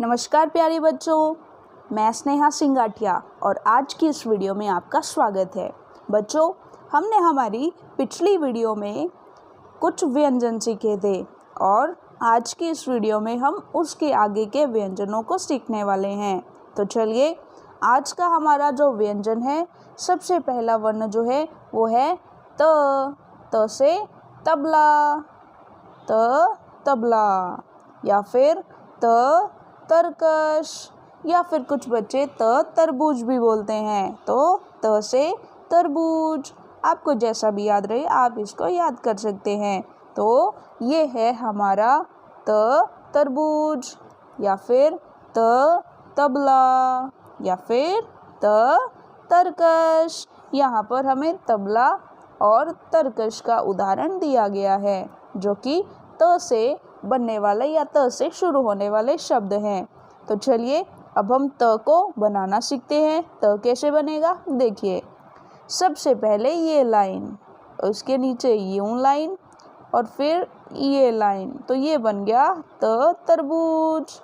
नमस्कार प्यारे बच्चों, मैं स्नेहा सिंगाटिया और आज की इस वीडियो में आपका स्वागत है। बच्चों, हमने हमारी पिछली वीडियो में कुछ व्यंजन सीखे थे और आज की इस वीडियो में हम उसके आगे के व्यंजनों को सीखने वाले हैं। तो चलिए, आज का हमारा जो व्यंजन है, सबसे पहला वर्ण जो है वो है त से तबला, तबला, या फिर तरकश, या फिर कुछ बच्चे तरबूज भी बोलते हैं। तो त से तरबूज, आपको जैसा भी याद रहे आप इसको याद कर सकते हैं। तो ये है हमारा तरबूज, या फिर तबला, या फिर तरकश। यहाँ पर हमें तबला और तरकश का उदाहरण दिया गया है, जो कि त से बनने वाले या त से शुरू होने वाले शब्द हैं। तो चलिए, अब हम त को बनाना सीखते हैं। त कैसे बनेगा, देखिए। सबसे पहले ये लाइन, उसके नीचे यूं लाइन, और फिर ये लाइन, तो ये बन गया तरबूज।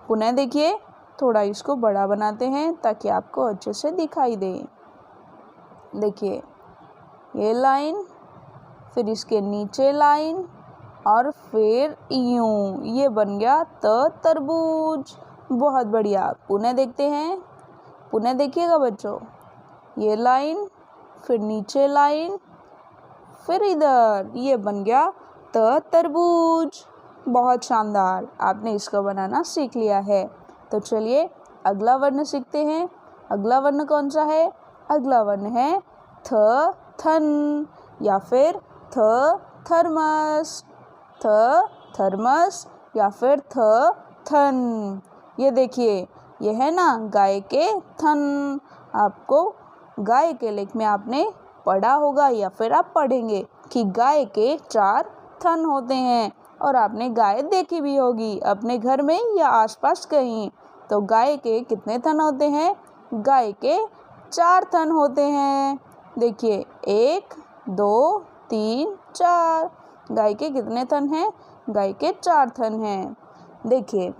पुनः देखिए, थोड़ा इसको बड़ा बनाते हैं ताकि आपको अच्छे से दिखाई दे। देखिए, ये लाइन, फिर इसके नीचे लाइन, और फिर यूं, ये बन गया तरबूज। बहुत बढ़िया। पुनः देखते हैं, पुनः देखिएगा बच्चों, ये लाइन, फिर नीचे लाइन, फिर इधर, ये बन गया तरबूज। बहुत शानदार, आपने इसको बनाना सीख लिया है। तो चलिए, अगला वर्ण सीखते हैं। अगला वर्ण कौन सा है? अगला वर्ण है थन, या फिर थर्मस, थर्मस, या फिर थन। ये देखिए, ये है ना गाय के थन। आपको गाय के लेख में आपने पढ़ा होगा या फिर आप पढ़ेंगे कि गाय के 4 थन होते हैं, और आपने गाय देखी भी होगी अपने घर में या आसपास कहीं। तो गाय के कितने थन होते हैं? गाय के 4 थन होते हैं। देखिए, 1 2 3 4। गाय के कितने थन हैं? गाय के 4 थन हैं। देखिए,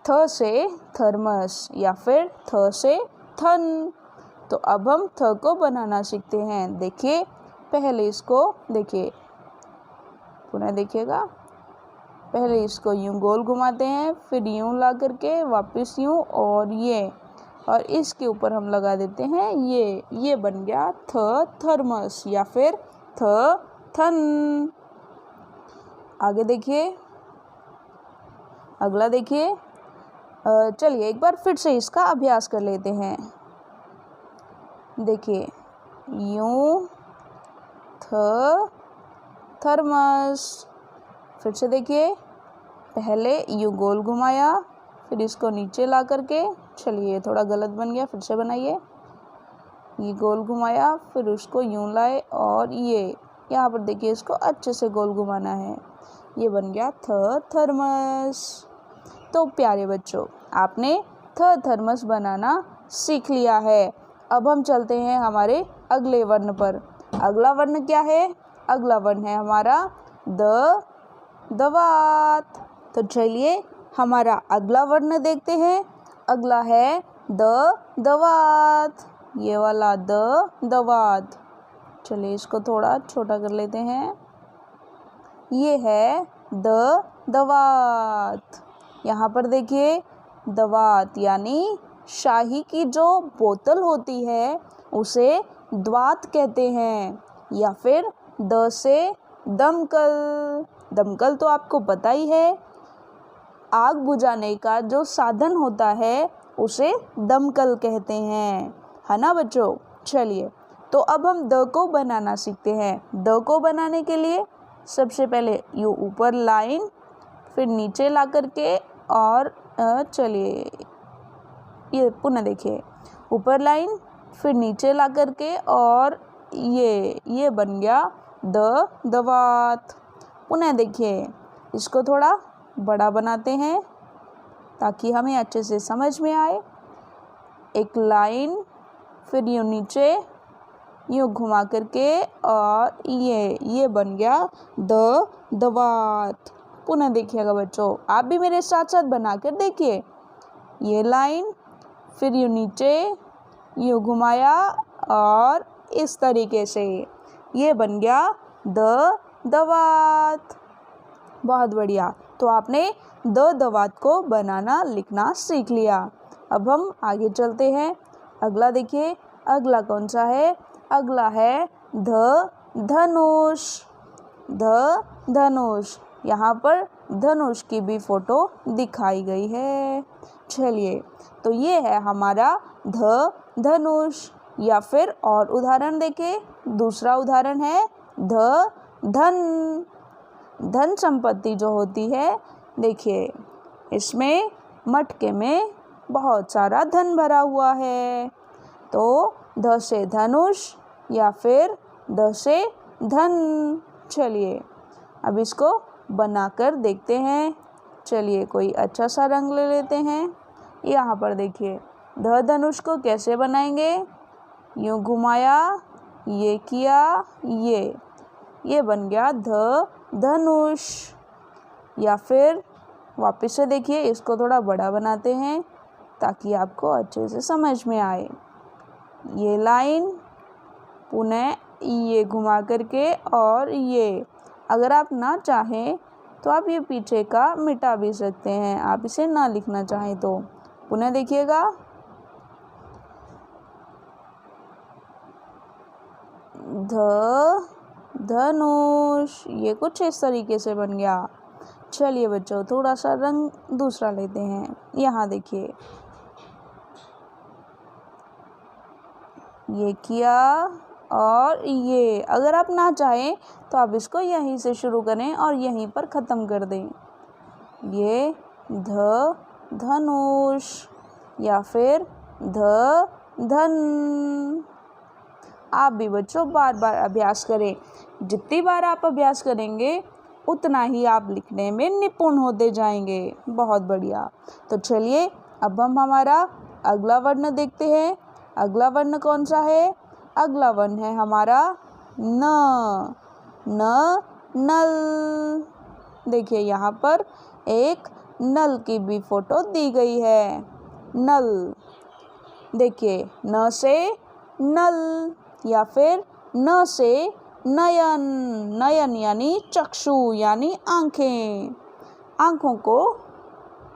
थ से थर्मस, या फिर थ से थन। तो अब हम थ को बनाना सीखते हैं। देखिए, पहले इसको देखिए, पुनः देखिएगा। पहले इसको यूं गोल घुमाते हैं, फिर यूं ला करके वापस यूं, और इसके ऊपर हम लगा देते हैं ये बन गया थर्मस, या फिर थन। आगे देखिए, अगला देखिए। चलिए, एक बार फिर से इसका अभ्यास कर लेते हैं। देखिए, यूं थर्मस। फिर से देखिए, पहले यूं गोल घुमाया, फिर इसको नीचे ला करके, चलिए थोड़ा गलत बन गया, फिर से बनाइए। ये गोल घुमाया, फिर उसको यूं लाए, और ये यहाँ पर देखिए, इसको अच्छे से गोल घुमाना है। ये बन गया थर्मस। तो प्यारे बच्चों, आपने थर्मस बनाना सीख लिया है। अब हम चलते हैं हमारे अगले वर्ण पर। अगला वर्ण क्या है? अगला वर्ण है हमारा दवात। तो चलिए, हमारा अगला वर्ण देखते हैं। अगला है दवात, ये वाला दवात। चलिए, इसको थोड़ा छोटा कर लेते हैं। ये है दवात। यहाँ पर देखिए, दवात यानी शाही की जो बोतल होती है उसे द्वात कहते हैं, या फिर द से दमकल। दमकल तो आपको पता ही है, आग बुझाने का जो साधन होता है उसे दमकल कहते हैं, है ना बच्चों। चलिए, तो अब हम द को बनाना सीखते हैं। द को बनाने के लिए सबसे पहले यूँ ऊपर लाइन, फिर नीचे ला करके, और चलिए ये पुनः देखिए, ऊपर लाइन, फिर नीचे ला करके, और ये बन गया दवात। पुनः देखिए, इसको थोड़ा बड़ा बनाते हैं ताकि हमें अच्छे से समझ में आए। एक लाइन, फिर यूँ नीचे, यूँ घुमा करके, और ये बन गया दवात। पुनः देखिएगा बच्चों, आप भी मेरे साथ साथ बना कर देखिए। ये लाइन, फिर यूँ नीचे, यूँ घुमाया और इस तरीके से, ये बन गया दवात। बहुत बढ़िया। तो आपने दवात को बनाना लिखना सीख लिया। अब हम आगे चलते हैं। अगला देखिए, अगला कौन सा है? अगला है धनुष। धनुष, यहाँ पर धनुष की भी फोटो दिखाई गई है। चलिए, तो ये है हमारा धनुष। या फिर और उदाहरण देखें। दूसरा उदाहरण है धन। धन संपत्ति जो होती है, देखिए इसमें मटके में बहुत सारा धन भरा हुआ है। तो ध से धनुष या फिर ध से धन। चलिए, अब इसको बनाकर देखते हैं। चलिए, कोई अच्छा सा रंग ले लेते हैं। यहाँ पर देखिए, धनुष को कैसे बनाएंगे? यूँ घुमाया, ये किया, ये बन गया धनुष। या फिर वापस से देखिए, इसको थोड़ा बड़ा बनाते हैं ताकि आपको अच्छे से समझ में आए। ये लाइन, पुनः ये घुमा करके, और ये अगर आप ना चाहें तो आप ये पीछे का मिटा भी सकते हैं, आप इसे ना लिखना चाहें तो। पुनः देखिएगा, धनुष, ये कुछ इस तरीके से बन गया। चलिए बच्चों, थोड़ा सा रंग दूसरा लेते हैं। यहाँ देखिए, ये किया और ये, अगर आप ना चाहें तो आप इसको यहीं से शुरू करें और यहीं पर ख़त्म कर दें। ये धनुष या फिर धन। आप भी बच्चों बार बार अभ्यास करें। जितनी बार आप अभ्यास करेंगे उतना ही आप लिखने में निपुण होते जाएंगे। बहुत बढ़िया। तो चलिए, अब हम हमारा अगला वर्ण देखते हैं। अगला वर्ण कौन सा है? अगला वर्ण है हमारा नल। देखिए, यहाँ पर एक नल की भी फोटो दी गई है। नल, देखिए, न से नल या फिर न से नयन। नयन यानी चक्षु यानी आँखें। आँखों को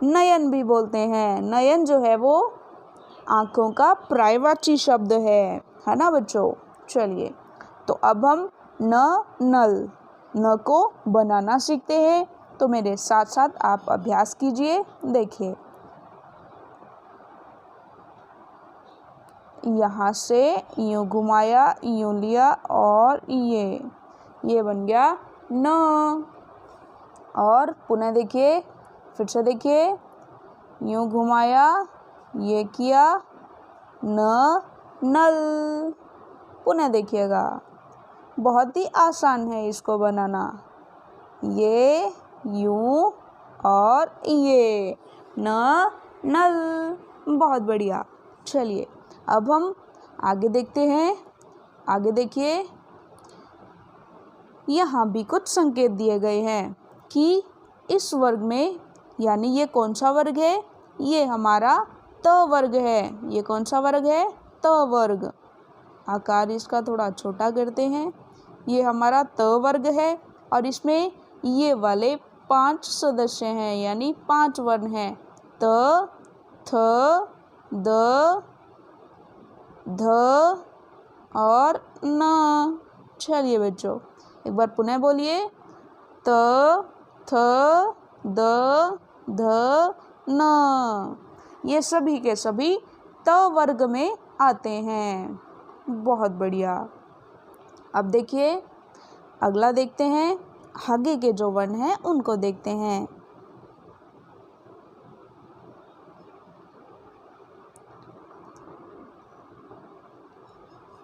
नयन भी बोलते हैं। नयन जो है वो आँखों का पर्यायवाची शब्द है ना बच्चों। चलिए, तो अब हम न को बनाना सीखते हैं। तो मेरे साथ साथ आप अभ्यास कीजिए। देखिए, यहाँ से यूँ घुमाया, यूँ लिया और ये बन गया न। और पुनः देखिए, फिर से देखिए, यूँ घुमाया, ये किया, नल। पुनः देखिएगा, बहुत ही आसान है इसको बनाना। ये, यूँ और ये, नल। बहुत बढ़िया। चलिए, अब हम आगे देखते हैं। आगे देखिए, यहाँ भी कुछ संकेत दिए गए हैं कि इस वर्ग में, यानी ये कौन सा वर्ग है? ये हमारा त वर्ग है। ये कौन सा वर्ग है? त वर्ग। आकार इसका थोड़ा छोटा करते हैं। ये हमारा त वर्ग है और इसमें ये वाले 5 सदस्य हैं, यानी 5 वर्ण हैं। त, थ, द, ध और न। चलिए बच्चों, एक बार पुनः बोलिए। त, थ, द, ध, न। ये सभी के सभी त वर्ग में आते हैं। बहुत बढ़िया। अब देखिए, अगला देखते हैं। आगे के जो वर्ण हैं उनको देखते हैं।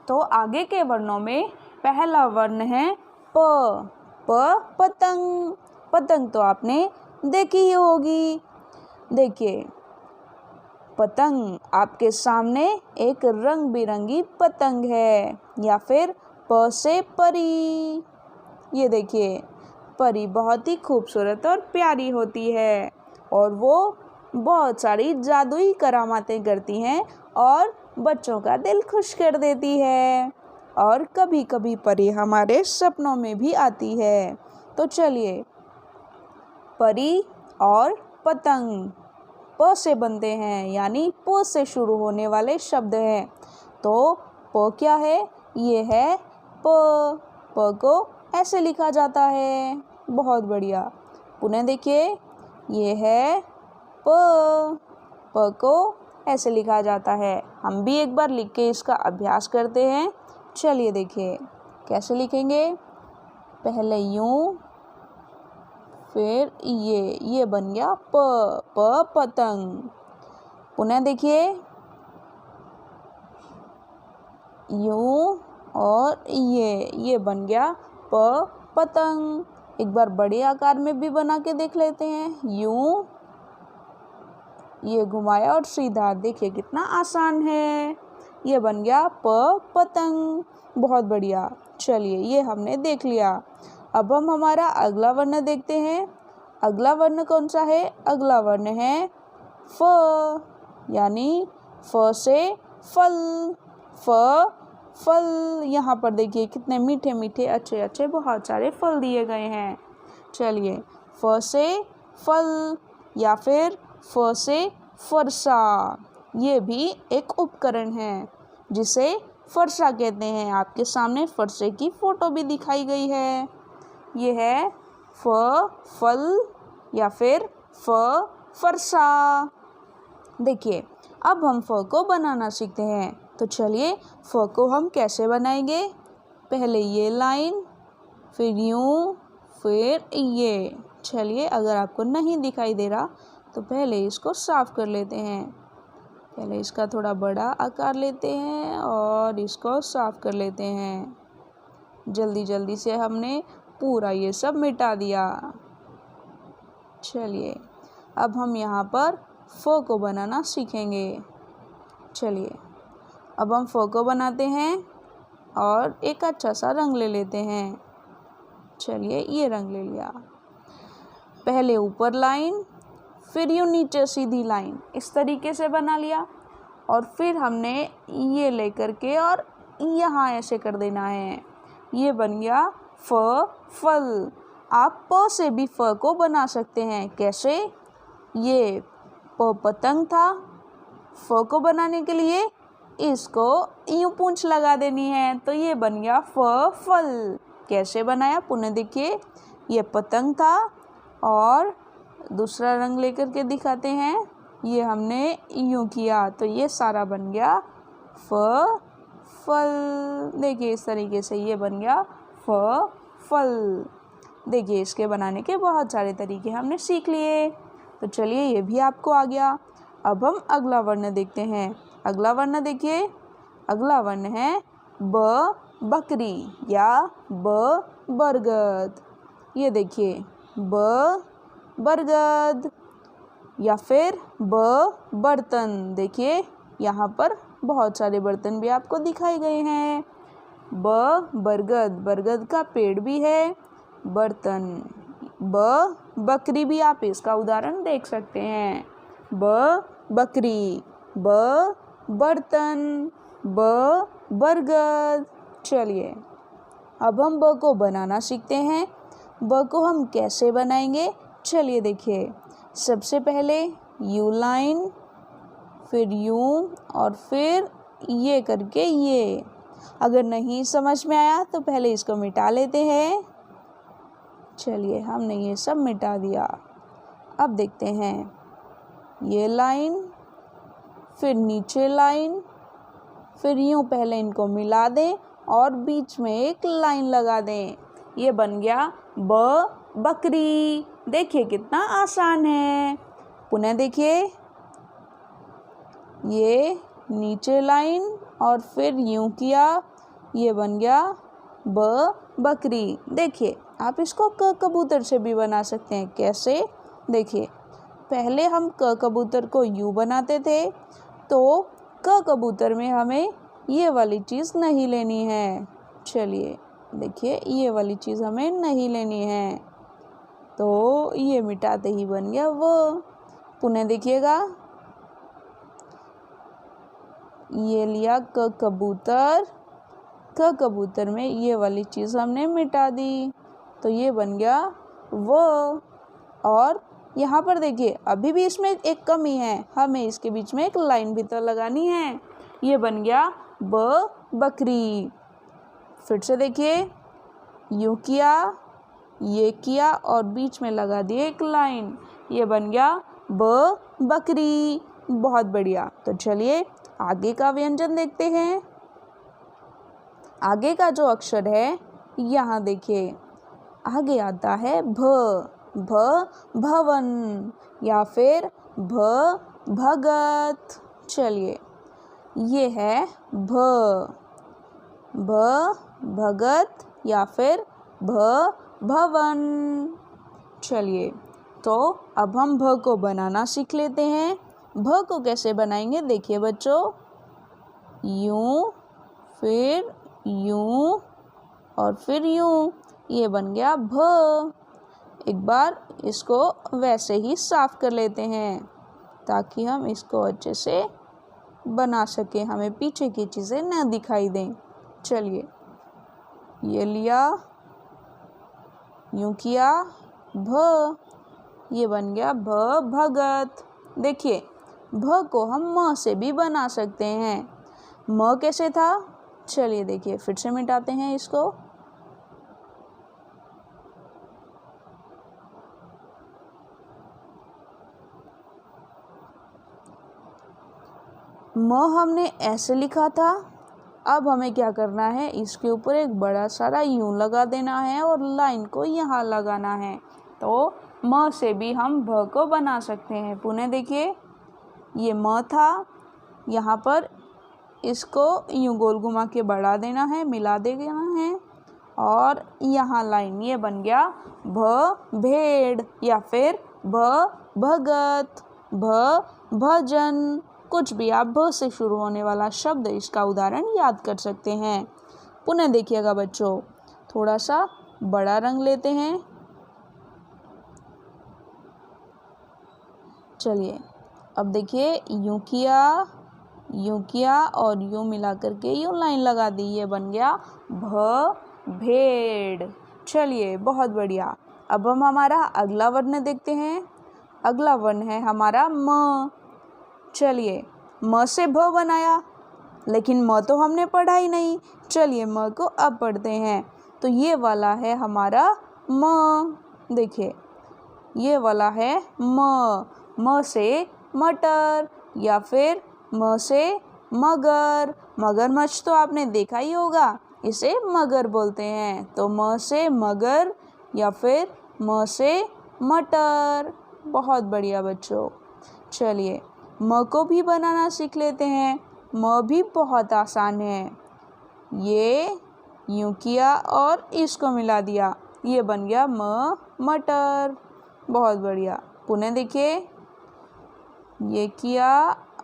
तो आगे के वर्णों में पहला वर्ण है प। पतंग। पतंग तो आपने देखी ही होगी। देखिए, पतंग, आपके सामने एक रंग बिरंगी पतंग है। या फिर प से परी। ये देखिए, परी बहुत ही खूबसूरत और प्यारी होती है और वो बहुत सारी जादुई करामातें करती हैं और बच्चों का दिल खुश कर देती है। और कभी कभी परी हमारे सपनों में भी आती है। तो चलिए, परी और पतंग प से बनते हैं, यानी प से शुरू होने वाले शब्द हैं। तो प क्या है? ये है प। प को ऐसे लिखा जाता है। बहुत बढ़िया। पुनः देखिए, ये है प। प को ऐसे लिखा जाता है। हम भी एक बार लिख के इसका अभ्यास करते हैं। चलिए देखिए कैसे लिखेंगे। पहले यूं, फिर ये बन गया प। प पतंग। पुनः देखिए, यूं और ये बन गया प पतंग। एक बार बड़े आकार में भी बना के देख लेते हैं। यूं, ये घुमाया और सीधा। देखिए कितना आसान है। ये बन गया प पतंग। बहुत बढ़िया। चलिए, ये हमने देख लिया। अब हम हमारा अगला वर्ण देखते हैं। अगला वर्ण कौन सा है? अगला वर्ण है फ, यानी फ से फल। फ फल। यहाँ पर देखिए कितने मीठे मीठे अच्छे अच्छे बहुत सारे फल दिए गए हैं। चलिए, फ से फल या फिर फ से फरसा। ये भी एक उपकरण है जिसे फरसा कहते हैं। आपके सामने फरसे की फोटो भी दिखाई गई है। ये है फ फल या फिर फ फरसा। देखिए, अब हम फ को बनाना सीखते हैं। तो चलिए, फ को हम कैसे बनाएंगे। पहले ये लाइन, फिर यूं, फिर ये। चलिए, अगर आपको नहीं दिखाई दे रहा तो पहले इसको साफ कर लेते हैं। पहले इसका थोड़ा बड़ा आकार लेते हैं और इसको साफ कर लेते हैं। जल्दी जल्दी से हमने पूरा ये सब मिटा दिया। चलिए, अब हम यहाँ पर फ को बनाना सीखेंगे। चलिए, अब हम फ को बनाते हैं और एक अच्छा सा रंग ले लेते हैं। चलिए, ये रंग ले लिया। पहले ऊपर लाइन, फिर यूँ नीचे सीधी लाइन, इस तरीके से बना लिया। और फिर हमने ये लेकर के और यहाँ ऐसे कर देना है। ये बन गया फ फल। आप प से भी फ को बना सकते हैं। कैसे? ये प पतंग था। फ को बनाने के लिए इसको यूं पूंछ लगा देनी है, तो ये बन गया फ फल। कैसे बनाया? पुनः देखिए, ये पतंग था और दूसरा रंग लेकर के दिखाते हैं। ये हमने यूं किया तो ये सारा बन गया फ फल। देखिए इस तरीके से ये बन गया फ फल। देखिए, इसके बनाने के बहुत सारे तरीके हमने सीख लिए। तो चलिए, ये भी आपको आ गया। अब हम अगला वर्ण देखते हैं। अगला वर्ण देखिए। अगला वर्ण है ब बकरी या ब बरगद। ये देखिए, ब बरगद या फिर ब बर्तन। देखिए, यहाँ पर बहुत सारे बर्तन भी आपको दिखाए गए हैं। ब बरगद, बरगद का पेड़ भी है। बर्तन। ब बकरी भी आप इसका उदाहरण देख सकते हैं। ब बकरी, ब बर्तन, ब बरगद। चलिए, अब हम ब को बनाना सीखते हैं। ब को हम कैसे बनाएंगे? चलिए देखिए, सबसे पहले यू लाइन, फिर यूं और फिर ये करके ये। अगर नहीं समझ में आया तो पहले इसको मिटा लेते हैं। चलिए, हमने ये सब मिटा दिया। अब देखते हैं, ये लाइन, फिर नीचे लाइन, फिर यूं पहले इनको मिला दें और बीच में एक लाइन लगा दें। ये बन गया ब बकरी। देखिए कितना आसान है। पुनः देखिए, ये नीचे लाइन और फिर यूं किया, ये बन गया ब बकरी। देखिए, आप इसको क कबूतर से भी बना सकते हैं। कैसे? देखिए, पहले हम क कबूतर को यूं बनाते थे, तो क कबूतर में हमें ये वाली चीज़ नहीं लेनी है। चलिए देखिए, ये वाली चीज़ हमें नहीं लेनी है, तो ये मिटाते ही बन गया वो। पुनः देखिएगा, ये लिया क कबूतर, क कबूतर में ये वाली चीज़ हमने मिटा दी, तो ये बन गया व। और यहाँ पर देखिए अभी भी इसमें एक कमी है, हमें इसके बीच में एक लाइन भी तो लगानी है। ये बन गया ब बकरी। फिर से देखिए, यूँ किया, ये किया और बीच में लगा दिए एक लाइन, ये बन गया ब बकरी। बहुत बढ़िया। तो चलिए आगे का व्यंजन देखते हैं। आगे का जो अक्षर है, यहाँ देखिए, आगे आता है भ। भवन या फिर भगत। चलिए, ये है भगत या फिर भवन। चलिए, तो अब हम भ को बनाना सीख लेते हैं। भ को कैसे बनाएंगे देखिए बच्चों, यूं, फिर यूं और फिर यूं, ये बन गया भ। एक बार इसको वैसे ही साफ कर लेते हैं ताकि हम इसको अच्छे से बना सकें, हमें पीछे की चीज़ें न दिखाई दें। चलिए, ये लिया, यूं किया, भ, ये बन गया भगत। देखिए, भ को हम म से भी बना सकते हैं। म कैसे था, चलिए देखिए, फिर से मिटाते हैं इसको। म हमने ऐसे लिखा था, अब हमें क्या करना है, इसके ऊपर एक बड़ा सारा यूं लगा देना है और लाइन को यहाँ लगाना है। तो म से भी हम भ को बना सकते हैं। पुनः देखिए, ये म था, यहाँ पर इसको यूं गोल घुमा के बढ़ा देना है, मिला देना है और यहाँ लाइन, ये बन गया भेड़ या फिर भगत, भजन। कुछ भी आप भ से शुरू होने वाला शब्द, इसका उदाहरण याद कर सकते हैं। पुनः देखिएगा बच्चों, थोड़ा सा बड़ा रंग लेते हैं। चलिए, अब देखिए, यूं किया और यूं मिला करके यूं लाइन लगा दी, ये बन गया भेड़। चलिए, बहुत बढ़िया। अब हम हमारा अगला वर्ण देखते हैं। अगला वर्ण है हमारा म। चलिए, म से भ बनाया, लेकिन म तो हमने पढ़ा ही नहीं। चलिए, म को अब पढ़ते हैं। तो ये वाला है हमारा म। देखिए, ये वाला है म से मटर या फिर म से मगर। मगरमच्छ तो आपने देखा ही होगा, इसे मगर बोलते हैं। तो म से मगर या फिर म से मटर। बहुत बढ़िया बच्चों। चलिए, म को भी बनाना सीख लेते हैं। म भी बहुत आसान है। ये यूं किया और इसको मिला दिया, ये बन गया मटर। बहुत बढ़िया। पुनः देखिए, ये किया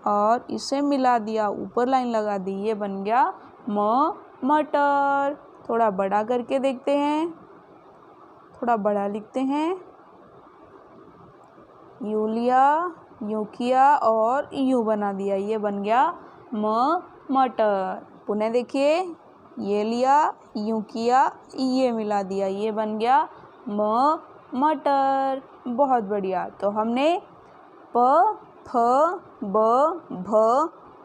और इसे मिला दिया, ऊपर लाइन लगा दी, ये बन गया मटर। थोड़ा बड़ा करके देखते हैं, थोड़ा बड़ा लिखते हैं। यूं लिया, यूं किया और यूं बना दिया, ये बन गया मटर। पुनः देखिए, ये लिया, यूं किया, ये मिला दिया, ये बन गया मटर। बहुत बढ़िया। तो हमने प, फ, ब, भ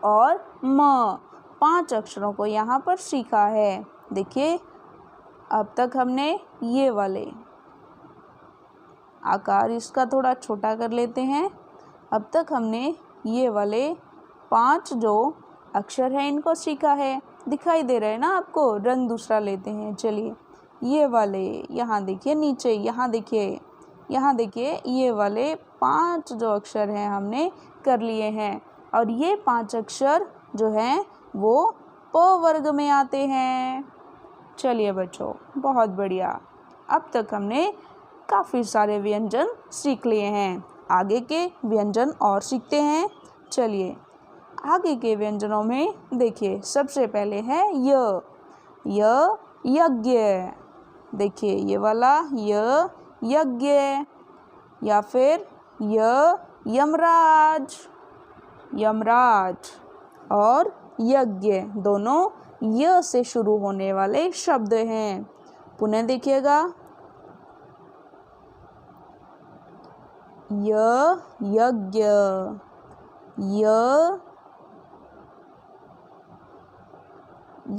और म 5 अक्षरों को यहाँ पर सीखा है। देखिए, अब तक हमने ये वाले, आकार इसका थोड़ा छोटा कर लेते हैं। अब तक हमने ये वाले 5 जो अक्षर हैं इनको सीखा है। दिखाई दे रहे हैं ना आपको, रंग दूसरा लेते हैं। चलिए, ये वाले यहाँ देखिए, नीचे यहाँ देखिए, यहाँ देखिए, ये वाले 5 जो अक्षर हैं हमने कर लिए हैं। और ये 5 अक्षर जो हैं वो प वर्ग में आते हैं। चलिए बच्चों, बहुत बढ़िया। अब तक हमने काफ़ी सारे व्यंजन सीख लिए हैं। आगे के व्यंजन और सीखते हैं। चलिए, आगे के व्यंजनों में देखिए, सबसे पहले है यज्ञ। देखिए, ये वाला यज्ञ या फिर यमराज, यमराज। और यज्ञ, दोनों य से शुरू होने वाले शब्द हैं। पुनः देखिएगा, यज्ञ,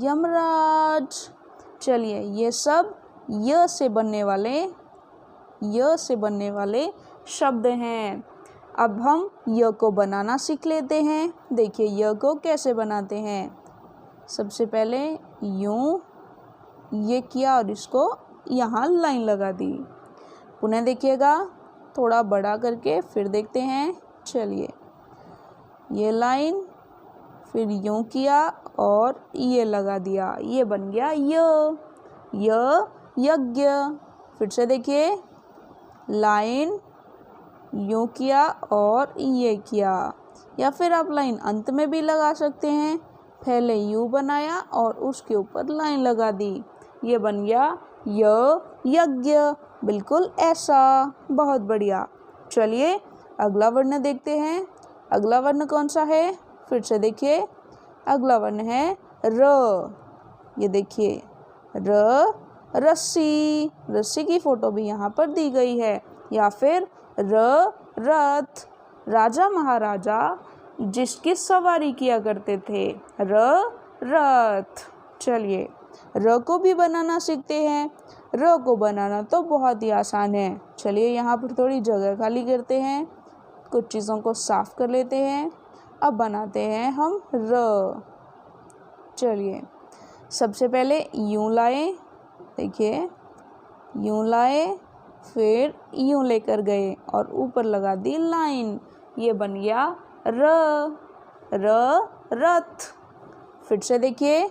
यमराज। चलिए, ये सब य से बनने वाले शब्द हैं। अब हम य को बनाना सीख लेते हैं। देखिए य को कैसे बनाते हैं। सबसे पहले यूं ये किया और इसको यहाँ लाइन लगा दी। पुनः देखिएगा, थोड़ा बड़ा करके फिर देखते हैं। चलिए, ये लाइन, फिर यूं किया और ये लगा दिया, ये बन गया यज्ञ। फिर से देखिए, लाइन, यूं किया और ये किया, या फिर आप लाइन अंत में भी लगा सकते हैं। पहले यू बनाया और उसके ऊपर लाइन लगा दी, ये बन गया यज्ञ। बिल्कुल ऐसा, बहुत बढ़िया। चलिए अगला वर्ण देखते हैं। अगला वर्ण कौन सा है? फिर से देखिए, अगला वर्ण है र। ये देखिए रस्सी, रस्सी की फोटो भी यहाँ पर दी गई है। या फिर रथ, राजा महाराजा जिसकी सवारी किया करते थे, रथ। चलिए र को भी बनाना सीखते हैं। र को बनाना तो बहुत ही आसान है। चलिए यहाँ पर थोड़ी जगह खाली करते हैं, कुछ चीज़ों को साफ कर लेते हैं। अब बनाते हैं हम र। चलिए सबसे पहले यूं लाए, देखिए यूं लाए, फिर यूं लेकर गए और ऊपर लगा दी लाइन, ये बन गया रथ। फिर से देखिए,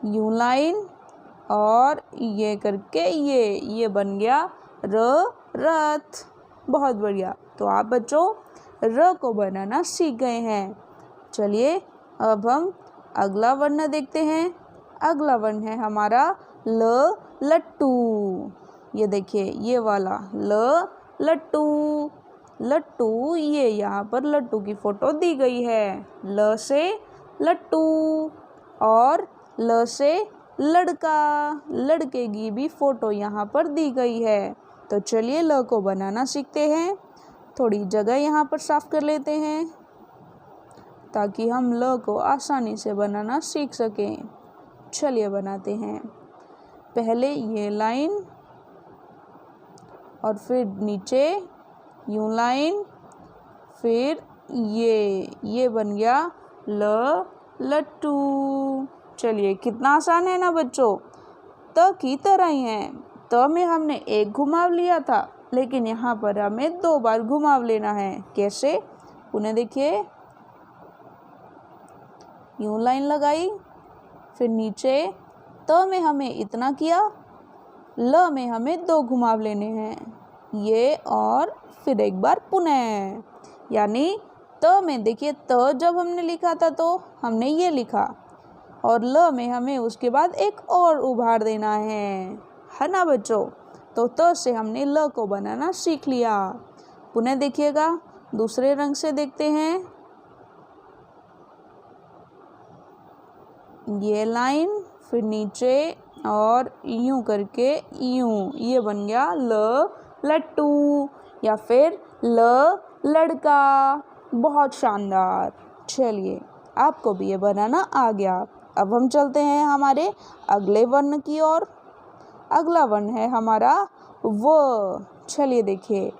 यूं लाइन और ये करके ये बन गया रथ। बहुत बढ़िया। तो आप बच्चों र को बनाना सीख गए हैं। चलिए अब हम अगला वर्ण देखते हैं। अगला वर्ण है हमारा लट्टू। ये देखिए, ये वाला लट्टू, ये यहाँ पर लट्टू की फोटो दी गई है। ल से लट्टू और ल से लड़का, लड़के की भी फोटो यहाँ पर दी गई है। तो चलिए ल को बनाना सीखते हैं। थोड़ी जगह यहाँ पर साफ कर लेते हैं ताकि हम ल को आसानी से बनाना सीख सकें। चलिए बनाते हैं। पहले ये लाइन और फिर नीचे यूं लाइन, फिर ये बन गया लट्टू। चलिए कितना आसान है ना बच्चों। त की तरह ही है। त में हमने एक घुमाव लिया था, लेकिन यहाँ पर हमें 2 बार घुमाव लेना है। कैसे? पुनः देखिए, यूं लाइन लगाई, फिर नीचे त में हमें इतना किया, ल में हमें 2 घुमाव लेने हैं, ये और फिर एक बार पुनः। यानी त में देखिए, त जब हमने लिखा था तो हमने ये लिखा, और ल में हमें उसके बाद एक और उभार देना है ना बच्चों। तो त से हमने ल को बनाना सीख लिया। पुनः देखिएगा, दूसरे रंग से देखते हैं। ये लाइन, फिर नीचे और यूं करके यूं, ये बन गया लट्टू या फिर लड़का। बहुत शानदार। चलिए आपको भी ये बनाना आ गया। अब हम चलते हैं हमारे अगले वर्ण की ओर। अगला वर्ण है हमारा व। चलिए देखिए,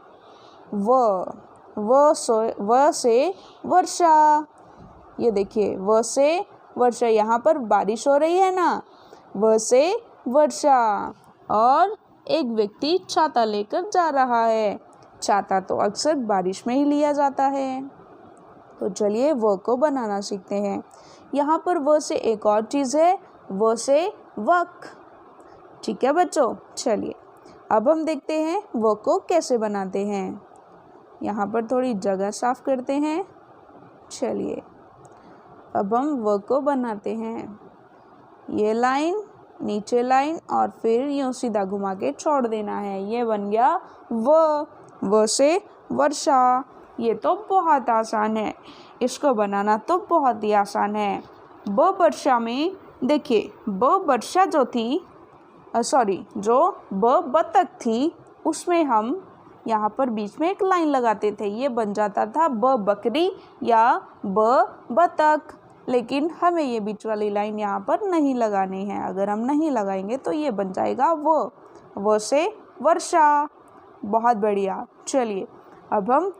व से वर्षा। ये देखिए, व से वर्षा, यहाँ पर बारिश हो रही है ना, व से वर्षा। और एक व्यक्ति छाता लेकर जा रहा है। छाता तो अक्सर बारिश में ही लिया जाता है। तो चलिए व को बनाना सीखते हैं। यहाँ पर व से एक और चीज़ है, व से वक। ठीक है बच्चों, चलिए अब हम देखते हैं व को कैसे बनाते हैं। यहाँ पर थोड़ी जगह साफ करते हैं। चलिए अब हम व को बनाते हैं। ये लाइन, नीचे लाइन और फिर यूं सीधा घुमा के छोड़ देना है, ये बन गया व। व से वर्षा। ये तो बहुत आसान है, इसको बनाना तो बहुत ही आसान है। ब वर्षा में देखिए, ब वर्षा जो थी, जो ब बतख थी, उसमें हम यहाँ पर बीच में एक लाइन लगाते थे, ये बन जाता था ब बकरी या ब बतख। लेकिन हमें ये बीच वाली लाइन यहाँ पर नहीं लगानी है, अगर हम नहीं लगाएंगे तो ये बन जाएगा वो से वर्षा। बहुत बढ़िया। चलिए अब हम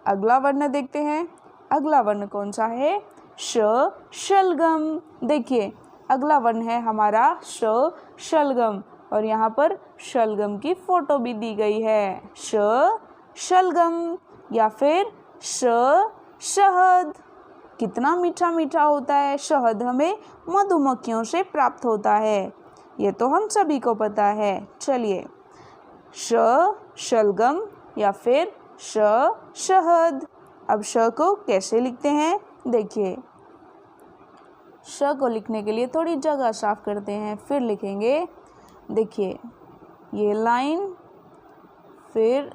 अगला वर्ण देखते हैं। अगला वर्ण कौन सा है? शलगम। देखिए अगला वर्ण है हमारा शलगम, और यहाँ पर शलगम की फोटो भी दी गई है। शलगम या फिर शहद। कितना मीठा मीठा होता है शहद, हमें मधुमक्खियों से प्राप्त होता है, ये तो हम सभी को पता है। चलिए शलगम या फिर शहद। अब श को कैसे लिखते हैं? देखिए श को लिखने के लिए थोड़ी जगह साफ करते हैं, फिर लिखेंगे। देखिए ये लाइन, फिर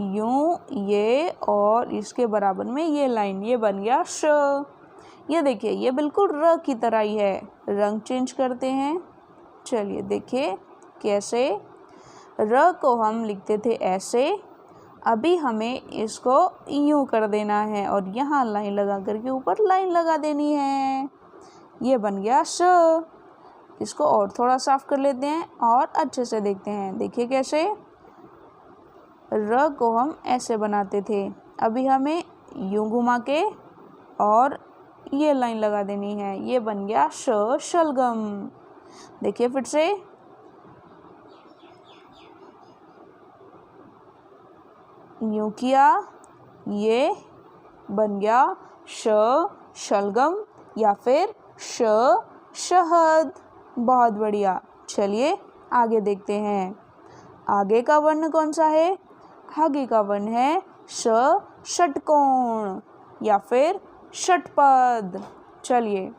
यूं ये, और इसके बराबर में ये लाइन, ये बन गया श। ये देखिए ये बिल्कुल र की तरह ही है। रंग चेंज करते हैं। चलिए देखिए कैसे। र को हम लिखते थे ऐसे, अभी हमें इसको यूं कर देना है और यहाँ लाइन लगा करके ऊपर लाइन लगा देनी है। ये बन गया श। इसको और थोड़ा साफ कर लेते हैं और अच्छे से देखते हैं। देखिए कैसे। र को हम ऐसे बनाते थे, अभी हमें यूं घुमा के और ये लाइन लगा देनी है, ये बन गया शलगम। देखिए फिर से। यूं किया, ये बन गया शलगम या फिर शहद। बहुत बढ़िया। चलिए आगे देखते हैं। आगे का वर्ण कौन सा है? आगे का वर्ण है षटकोण या फिर षटपद। चलिए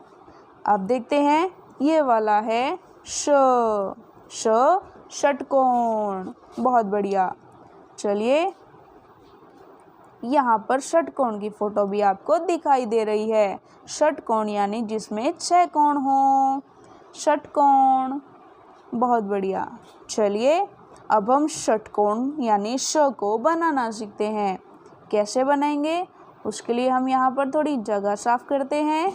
अब देखते हैं, ये वाला है षटकोण। बहुत बढ़िया। चलिए यहाँ पर षटकोण की फोटो भी आपको दिखाई दे रही है। षटकोण यानी जिसमें 6 कोण हो, षटकोण। बहुत बढ़िया। चलिए अब हम षटकोण यानी श को बनाना सीखते हैं। कैसे बनाएंगे? उसके लिए हम यहाँ पर थोड़ी जगह साफ करते हैं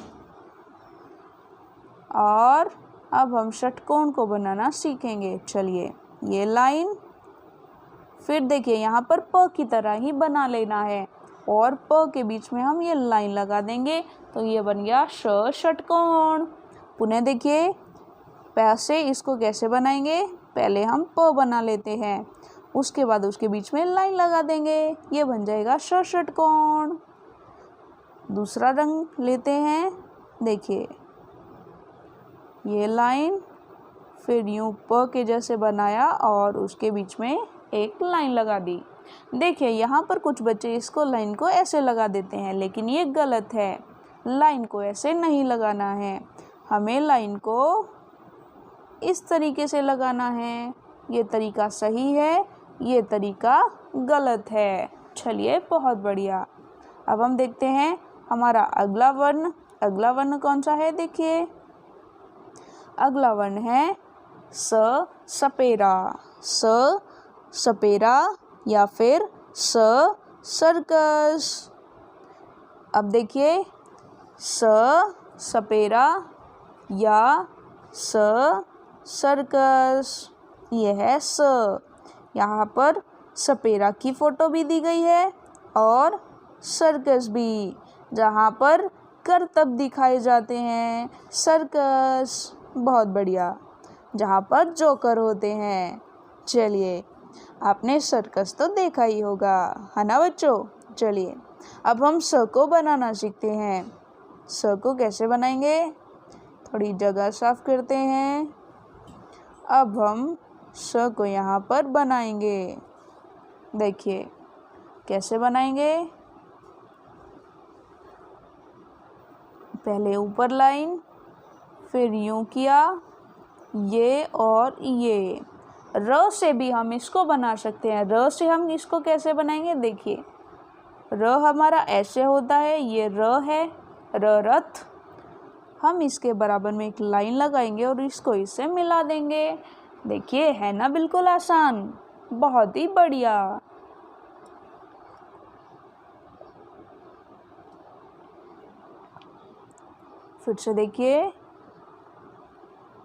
और अब हम षटकोण को बनाना सीखेंगे। चलिए ये लाइन, फिर देखिए यहाँ पर प की तरह ही बना लेना है और प के बीच में हम ये लाइन लगा देंगे, तो ये बन गया षटकोण। पुनः देखिए पैसे इसको कैसे बनाएंगे? पहले हम प बना लेते हैं, उसके बाद उसके बीच में लाइन लगा देंगे, ये बन जाएगा षटकोण। दूसरा रंग लेते हैं। देखिए ये लाइन, फिर यूं प के जैसे बनाया और उसके बीच में एक लाइन लगा दी। देखिए यहाँ पर कुछ बच्चे इसको लाइन को ऐसे लगा देते हैं, लेकिन ये गलत है। लाइन को ऐसे नहीं लगाना है, हमें लाइन को इस तरीके से लगाना है। ये तरीका सही है, ये तरीका गलत है। चलिए बहुत बढ़िया। अब हम देखते हैं हमारा अगला वर्ण। अगला वर्ण कौन सा है? देखिए अगला वर्ण है सपेरा। सपेरा या फिर सर्कस। अब देखिए सपेरा या सर्कस, ये है स। यहाँ पर सपेरा की फोटो भी दी गई है और सर्कस भी, जहाँ पर करतब दिखाए जाते हैं। सर्कस। बहुत बढ़िया। जहाँ पर जोकर होते हैं। चलिए आपने सर्कस तो देखा ही होगा, है ना बच्चों? चलिए अब हम स को बनाना सीखते हैं। स को कैसे बनाएंगे? थोड़ी जगह साफ करते हैं। अब हम स को यहाँ पर बनाएंगे। देखिए कैसे बनाएंगे। पहले ऊपर लाइन, फिर यूं किया, ये और ये, र से भी हम इसको बना सकते हैं। र से हम इसको कैसे बनाएंगे, देखिए र हमारा ऐसे होता है, ये र है, र रथ। हम इसके बराबर में एक लाइन लगाएंगे और इसको इससे मिला देंगे। देखिए है ना बिल्कुल आसान, बहुत ही बढ़िया। फिर से देखिए,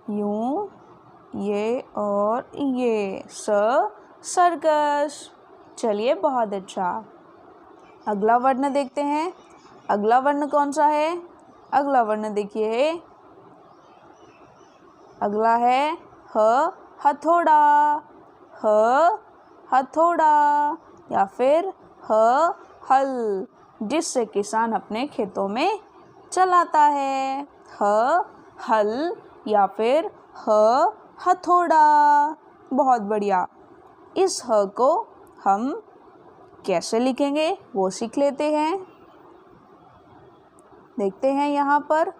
यूं, ये और ये, सर्कस। चलिए बहुत अच्छा। अगला वर्ण देखते हैं। अगला वर्ण कौन सा है? अगला वर्ण देखिए, अगला है हथौड़ा। हथौड़ा या फिर हल, जिससे किसान अपने खेतों में चलाता है। हल या फिर हथौड़ा। बहुत बढ़िया। इस ह को हम कैसे लिखेंगे वो सीख लेते हैं। देखते हैं यहाँ पर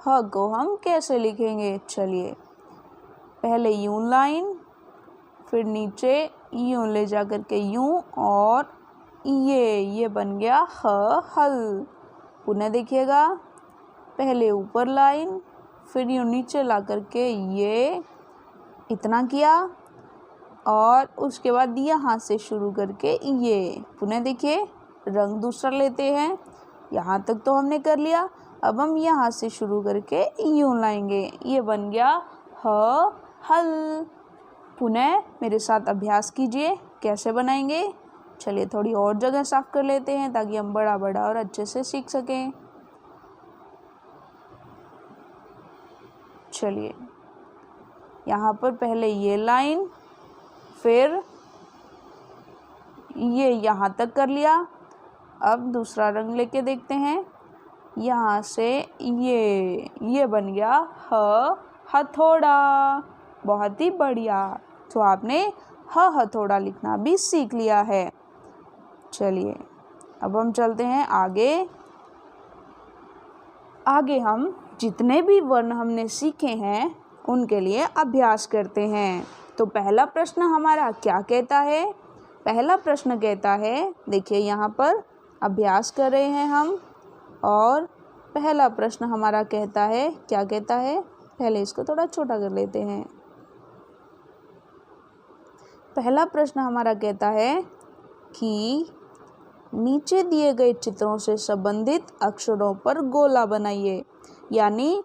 ह को हम कैसे लिखेंगे। चलिए, पहले यूं लाइन, फिर नीचे यूं ले जा कर के यूं, और ये बन गया हल। पुनः देखिएगा, पहले ऊपर लाइन, फिर यूं नीचे ला कर के ये इतना किया, और उसके बाद यहाँ से शुरू करके ये। पुनः देखिए, रंग दूसरा लेते हैं। यहाँ तक तो हमने कर लिया, अब हम यहाँ से शुरू करके यूं लाएंगे, ये बन गया हल। पुनः मेरे साथ अभ्यास कीजिए, कैसे बनाएंगे। चलिए थोड़ी और जगह साफ कर लेते हैं ताकि हम बड़ा और अच्छे से सीख सकें। चलिए, यहाँ पर पहले ये लाइन, फिर ये यहाँ तक कर लिया। अब दूसरा रंग लेके देखते हैं। यहाँ से ये बन गया हथौड़ा। बहुत ही बढ़िया। तो आपने हथौड़ा लिखना भी सीख लिया है। चलिए, अब हम चलते हैं आगे। आगे हम जितने भी वर्ण हमने सीखे हैं उनके लिए अभ्यास करते हैं। तो पहला प्रश्न हमारा क्या कहता है? पहला प्रश्न कहता है, देखिए यहाँ पर अभ्यास कर रहे हैं हम, और पहला प्रश्न हमारा कहता है, क्या कहता है? पहले इसको थोड़ा छोटा कर लेते हैं। पहला प्रश्न हमारा कहता है कि नीचे दिए गए चित्रों से संबंधित अक्षरों पर गोला बनाइए। यानी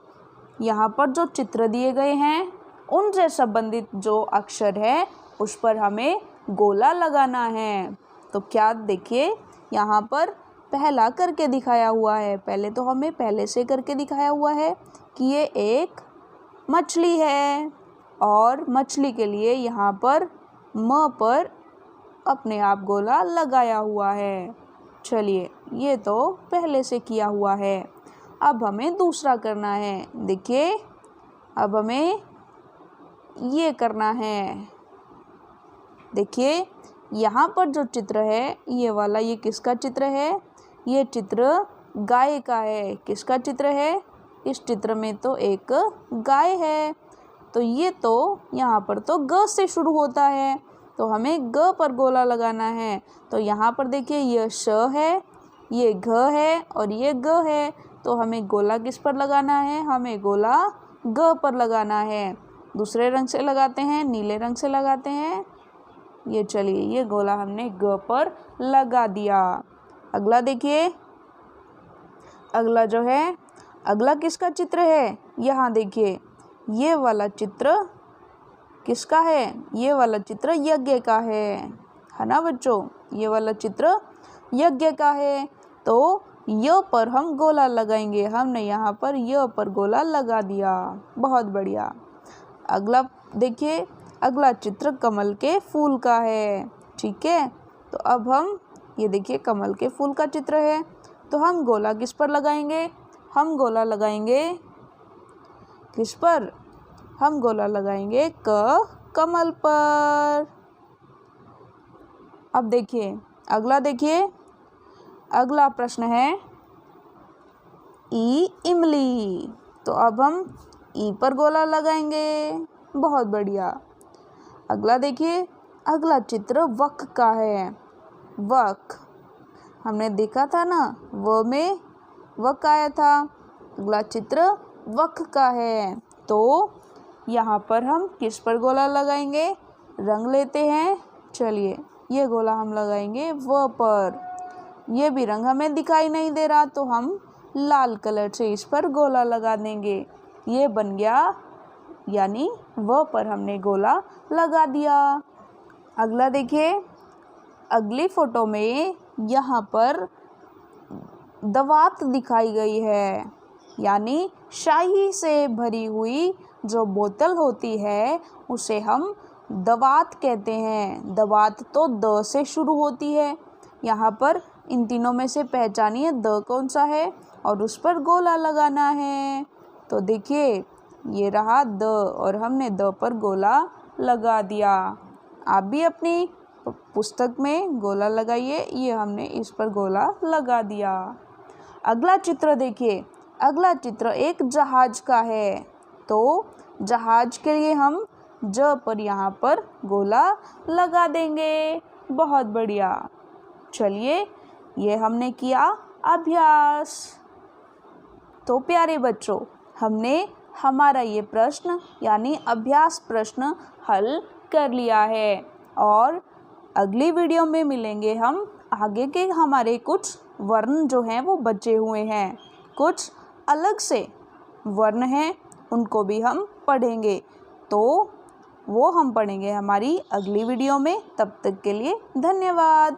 यहाँ पर जो चित्र दिए गए हैं उनसे संबंधित जो अक्षर है उस पर हमें गोला लगाना है। तो क्या देखिए, यहाँ पर पहला करके दिखाया हुआ है। पहले तो हमें पहले से करके दिखाया हुआ है कि ये एक मछली है, और मछली के लिए यहाँ पर म पर अपने आप गोला लगाया हुआ है। चलिए, ये तो पहले से किया हुआ है। अब हमें दूसरा करना है। देखिए, अब हमें ये करना है। देखिए, यहाँ पर जो चित्र है ये वाला, ये किसका चित्र है? ये चित्र गाय का है। किसका चित्र है? इस चित्र में तो एक गाय है। तो ये तो यहाँ पर तो ग से शुरू होता है, तो हमें ग पर गोला लगाना है। तो यहाँ पर देखिए, ये श है, ये घ है और ये ग है। तो हमें गोला किस पर लगाना है? हमें गोला ग पर लगाना है। दूसरे रंग से लगाते हैं, नीले रंग से लगाते हैं। ये चलिए, ये गोला हमने ग पर लगा दिया। अगला देखिए, अगला जो है, अगला किसका चित्र है? यहाँ देखिए, ये वाला चित्र किसका है? ये वाला चित्र यज्ञ का है ना बच्चों? ये वाला चित्र यज्ञ का है। तो य पर हम गोला लगाएंगे। हमने यहाँ पर य पर गोला लगा दिया। बहुत बढ़िया। अगला देखिए, अगला चित्र कमल के फूल का है। ठीक है, तो अब हम ये देखिए, कमल के फूल का चित्र है। तो हम गोला किस पर लगाएंगे? हम गोला लगाएंगे किस पर? हम गोला लगाएंगे कमल पर। अब देखिए, अगला देखिए, अगला प्रश्न है इमली। तो अब हम ई पर गोला लगाएंगे। बहुत बढ़िया। अगला देखिए, अगला चित्र वक का है। वक हमने देखा था ना, व में वक आया था। अगला चित्र वक का है। तो यहाँ पर हम किस पर गोला लगाएंगे? रंग लेते हैं। चलिए, ये गोला हम लगाएंगे व पर। ये भी रंग हमें दिखाई नहीं दे रहा, तो हम लाल कलर से इस पर गोला लगा देंगे। ये बन गया, यानी व पर हमने गोला लगा दिया। अगला देखिए, अगली फोटो में यहाँ पर दवात दिखाई गई है, यानी शाही से भरी हुई जो बोतल होती है उसे हम दवात कहते हैं। दवात तो द से शुरू होती है। यहाँ पर इन तीनों में से पहचानिए द कौन सा है और उस पर गोला लगाना है। तो देखिए, ये रहा द और हमने द पर गोला लगा दिया। आप भी अपनी पुस्तक में गोला लगाइए। ये हमने इस पर गोला लगा दिया। अगला चित्र देखिए, अगला चित्र एक जहाज का है। तो जहाज के लिए हम ज पर यहाँ पर गोला लगा देंगे। बहुत बढ़िया। चलिए, ये हमने किया अभ्यास। तो प्यारे बच्चों, हमने हमारा ये प्रश्न यानी अभ्यास प्रश्न हल कर लिया है और अगली वीडियो में मिलेंगे हम। आगे के हमारे कुछ वर्ण जो हैं वो बचे हुए हैं, कुछ अलग से वर्ण हैं, उनको भी हम पढ़ेंगे। तो वो हम पढ़ेंगे हमारी अगली वीडियो में। तब तक के लिए धन्यवाद।